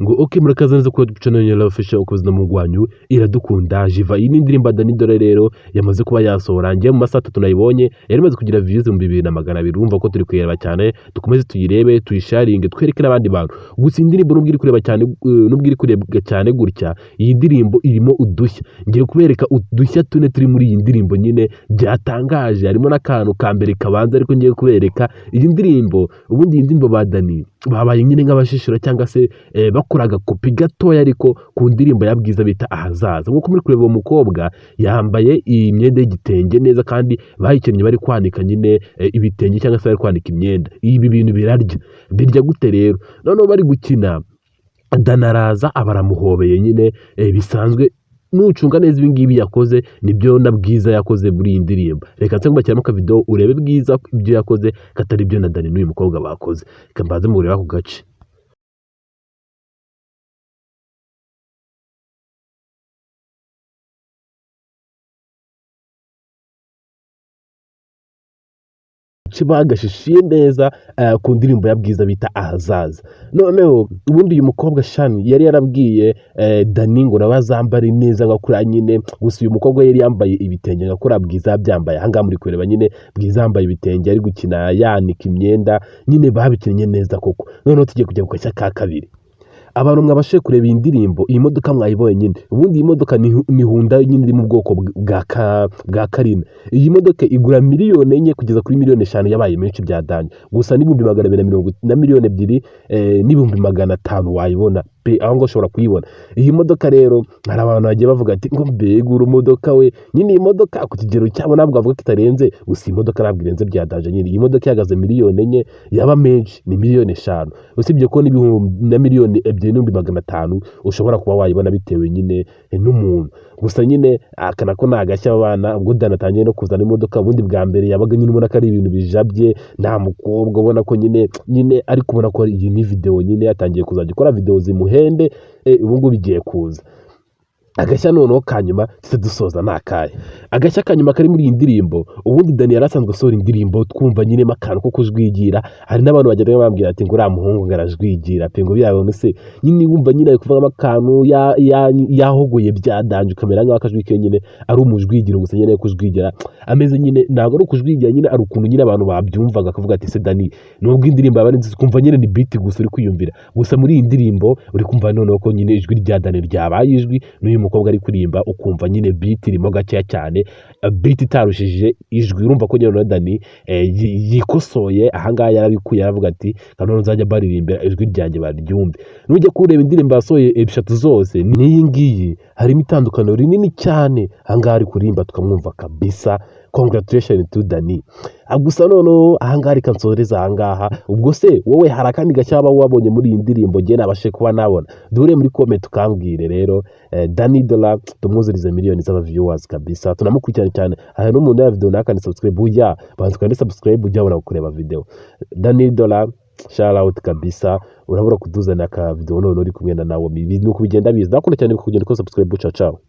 ngo okay murakaza neza kuri channel ya Love Official ukoze mu gwanyu iradukunda jiva. Iyi ni indirimbo Dani Dore rero yamaze kuba yasohora ngiye mu masaha 3 nayibonye yari maze kugira views mu 2200 urumva ko turi kuyireba cyane dukomeze tuyirebe tuyisharinge twereke n'abandi bantu. Gusa indirimbo nubwiri kureba cyane nubwiri kurebwa cyane gutya iyi ndirimbo irimo udushya ngiye kubereka udushya tune turi muri iyi ndirimbo nyine byatangaje harimo n'akantu kambere kabanza ariko ngiye kubereka iyi ndirimbo. Ubundi iyi ndirimbo ba Dani babaye nyine nk'abashishura cyangwa se bakoraga kopi gatoya ariko ku ndirimbo ya Bwiza bita Ahazaza. Nkuko muri kureba uwo mukobwa yambaye imyenda y'igitenge neza kandi bayikennye bari kwanika nyine ibitenge cyangwa se bari kwanika imyenda. Ibi bintu birya gute rero noneho bari gukina Danaraza abaramuhobeye nyine bisanzwe nucunga neza ibi ngibi yakoze nibyo na Bwiza yakoze muri iyi ndirimbo. Reka nse ngubakiramo ka video urebe Bwiza ibyo yakoze katari byo na Dani n'uyu mukobwa bakoze. Reka mbaze mu ureba ku gace. Bagashishiye neza ku ndirimbo ya Bwiza bita Ahazaza. Noneho ubundi uyu mukobwa Shani yari yarabwiye Dani ngo nabazambare neza ngakura nyine. Gusa uyu mukobwa yari yambaye ibitenge ngakura Bwiza yabyambaye. Hanga muri kureba nyine Bwiza yambaye ibitenge ari gukina yanika imyenda nyine babikinnye neza koko. Noneho tugiye kujya ku ka kabiri. Abantu mwabashe kureba iyi ndirimbo iyi modoka mwayibonye nyine. Ubundi iyi modoka ni Hyundai nyine iri mu bwoko bwa Karina. Iyi modoka igura miliyoni 4 kugeza kuri miliyoni 5 yabaye menshi byadanye. Gusa n'ibihumbi 250 na miliyoni 2 n'ibihumbi 500 wayibona pe aho ngo ushobora kuyibona. Iyi modoka rero hari abantu bagiye bavuga ati ngo mbegura umodoka we nyine iyi modoka ku kigero cyabo nabwo avuga kitarenze. Gusa iyi modoka nabwo irenze byadanje nyine. Iyi modoka ihagaze miliyoni 4 yaba menshi ni miliyoni 5. Usibye ko n'ibihumbi na miliyoni 2,500 ushobora kuba wayibona bitewe nyine n'umuntu. Gusa nyine akana ko nagashya abana ubwo Dani atangiye no kuzana imodoka. Ubundi bwa mbere yabaga nyine ubona ko ari ibintu bijabye nta mukobwa ubona ko nyine ari kubona ko iyi ni video nyine yatangiye kuzajya ikora video zimuhende. Ubu ngubu bigiye kuza agashya noneho kanyuma se dusoza nakaye. Agashya kanyuma kari muri iyi ndirimbo. Ubundi Dani yarasanzwe asohora indirimbo twumva nyine makano ko kujwigira. Hari n'abantu bagenda bambwira ati ngo mumuhungu ngarajwigira pe ngo byabone se nyine wumva nyine ari kuvuga makano yahogoye byadanje kamera nka akajwike nyine ari umujwigiro gusa nyine kujwigira ameze nyine ntago ari kujwigira nyine ari ukuntu nyine abantu babyumvaga akavuga ati se Dani nubwo indirimbo yaba nzi kumva nyine ni beat gusa uri kwiyumvira. Gusa muri iyi ndirimbo uri kumva noneho ko nyine ijwi rya Dani ryabaye ijwi n'uyu mukobwa ari kuririmba ukumva nyine beat irimo gakeya cyane beat itarushije ijwi. Urumva ko nyine Dani yikosoye ahangaha yarabikuye aravuga ati kanone nzajya baririmbira ijwi ryanjye baryumve. Nujya kureba indirimbo yasohoye 3 zose n'iyi ngiyi harimo itandukaniro rinini cyane. Ahangaha ari kuririmba tukamwumva kabisa. Congratulations to Dani. Gusa noneho ahangaha reka nsoreza ahangaha. Ubwo se wowe hari akandi gashya wabonye muri iyi ndirimbo ngiye nabashe kuba nabona dore muri comment tukambwire rero. Dani Dore tumuzirize miliyoni z'aba viewers kabisa tunamukurikirana cyane. Aha n'umuntu ya video nakandi subscribe ujya bantu kandi subscribe ujya ubona kureba video. Dani Dore shout out kabisa urabura kuduzana ka video none uri kumwe na nawe ibintu kubigenda biza. Ndakunda cyane kugenda ko subscribe. Ciao ciao.